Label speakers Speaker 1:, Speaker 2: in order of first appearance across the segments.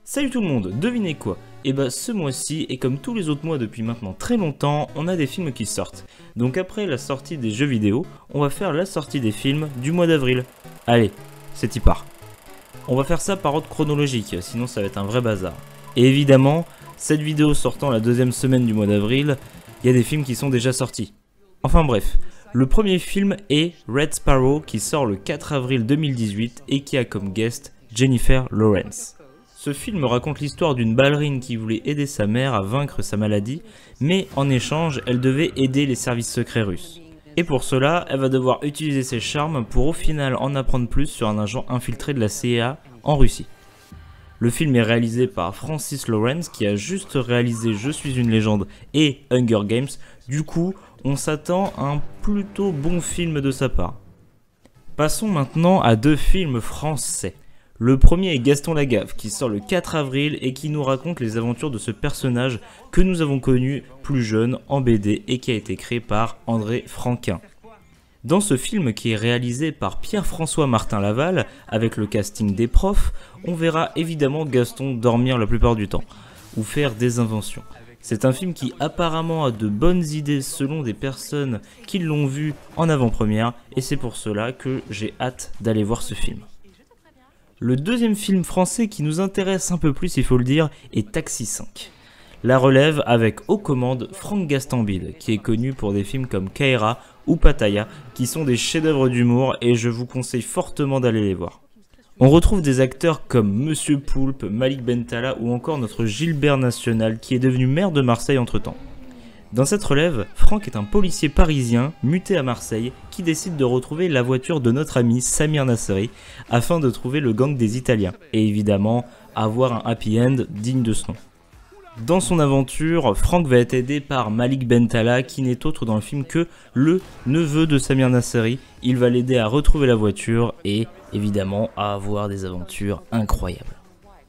Speaker 1: Salut tout le monde, devinez quoi? Et bah ce mois-ci, et comme tous les autres mois depuis maintenant très longtemps, on a des films qui sortent. Donc après la sortie des jeux vidéo, on va faire la sortie des films du mois d'avril. Allez, c'est y part. On va faire ça par ordre chronologique, sinon ça va être un vrai bazar. Et évidemment, cette vidéo sortant la deuxième semaine du mois d'avril, il y a des films qui sont déjà sortis. Enfin bref, le premier film est Red Sparrow qui sort le 4 avril 2018 et qui a comme guest Jennifer Lawrence. Ce film raconte l'histoire d'une ballerine qui voulait aider sa mère à vaincre sa maladie, mais en échange, elle devait aider les services secrets russes. Et pour cela, elle va devoir utiliser ses charmes pour au final en apprendre plus sur un agent infiltré de la CIA en Russie. Le film est réalisé par Francis Lawrence qui a juste réalisé Je suis une légende et Hunger Games, du coup on s'attend à un plutôt bon film de sa part. Passons maintenant à deux films français. Le premier est Gaston Lagaffe qui sort le 4 avril et qui nous raconte les aventures de ce personnage que nous avons connu plus jeune en BD et qui a été créé par André Franquin. Dans ce film qui est réalisé par Pierre-François Martin Laval avec le casting des profs, on verra évidemment Gaston dormir la plupart du temps ou faire des inventions. C'est un film qui apparemment a de bonnes idées selon des personnes qui l'ont vu en avant-première et c'est pour cela que j'ai hâte d'aller voir ce film. Le deuxième film français qui nous intéresse un peu plus, il faut le dire, est Taxi 5. La relève avec aux commandes Franck Gastambide, qui est connu pour des films comme Kaira ou Pattaya, qui sont des chefs-d'œuvre d'humour et je vous conseille fortement d'aller les voir. On retrouve des acteurs comme Monsieur Poulpe, Malik Bentala ou encore notre Gilbert National, qui est devenu maire de Marseille entre-temps. Dans cette relève, Franck est un policier parisien muté à Marseille qui décide de retrouver la voiture de notre ami Samir Nasseri afin de trouver le gang des Italiens et évidemment avoir un happy end digne de ce nom. Dans son aventure, Franck va être aidé par Malik Bentala qui n'est autre dans le film que le neveu de Samir Nasseri. Il va l'aider à retrouver la voiture et évidemment à avoir des aventures incroyables.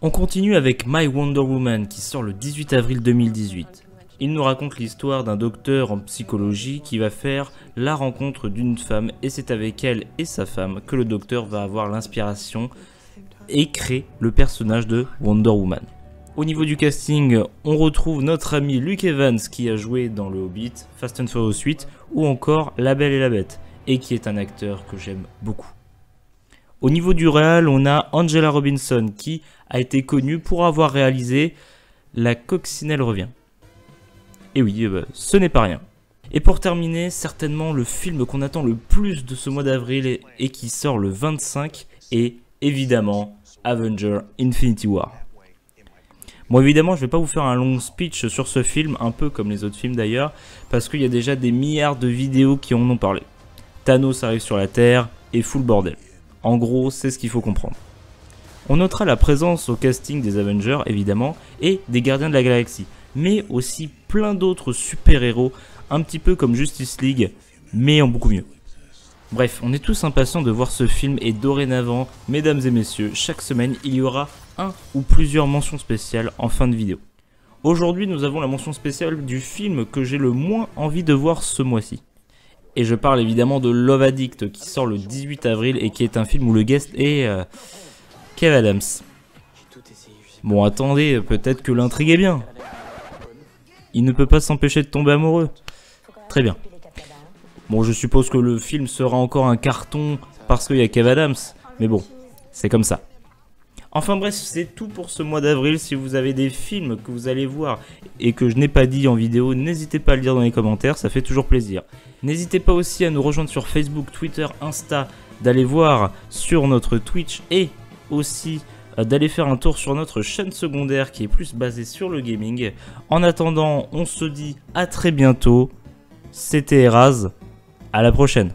Speaker 1: On continue avec My Wonder Woman qui sort le 18 avril 2018. Il nous raconte l'histoire d'un docteur en psychologie qui va faire la rencontre d'une femme et c'est avec elle et sa femme que le docteur va avoir l'inspiration et créer le personnage de Wonder Woman. Au niveau du casting, on retrouve notre ami Luke Evans qui a joué dans Le Hobbit, Fast and Furious 8 ou encore La Belle et la Bête et qui est un acteur que j'aime beaucoup. Au niveau du réal, on a Angela Robinson qui a été connue pour avoir réalisé La Coccinelle revient. Et oui, ce n'est pas rien. Et pour terminer, certainement le film qu'on attend le plus de ce mois d'avril et qui sort le 25 est évidemment Avengers Infinity War. Bon évidemment je vais pas vous faire un long speech sur ce film, un peu comme les autres films d'ailleurs, parce qu'il y a déjà des milliards de vidéos qui en ont parlé. Thanos arrive sur la Terre et fout le bordel. En gros, c'est ce qu'il faut comprendre. On notera la présence au casting des Avengers évidemment et des Gardiens de la Galaxie, mais aussi plein d'autres super-héros, un petit peu comme Justice League, mais en beaucoup mieux. Bref, on est tous impatients de voir ce film et dorénavant, mesdames et messieurs, chaque semaine il y aura un ou plusieurs mentions spéciales en fin de vidéo. Aujourd'hui nous avons la mention spéciale du film que j'ai le moins envie de voir ce mois-ci. Et je parle évidemment de Love Addict qui sort le 18 avril et qui est un film où le guest est Kev Adams. Bon attendez, peut-être que l'intrigue est bien. Il ne peut pas s'empêcher de tomber amoureux. Très bien. Bon, je suppose que le film sera encore un carton parce qu'il y a Kev Adams. Mais bon, c'est comme ça. Enfin bref, c'est tout pour ce mois d'avril. Si vous avez des films que vous allez voir et que je n'ai pas dit en vidéo, n'hésitez pas à le dire dans les commentaires, ça fait toujours plaisir. N'hésitez pas aussi à nous rejoindre sur Facebook, Twitter, Insta, d'aller voir sur notre Twitch et aussi d'aller faire un tour sur notre chaîne secondaire qui est plus basée sur le gaming. En attendant, on se dit à très bientôt. C'était Eraz, à la prochaine.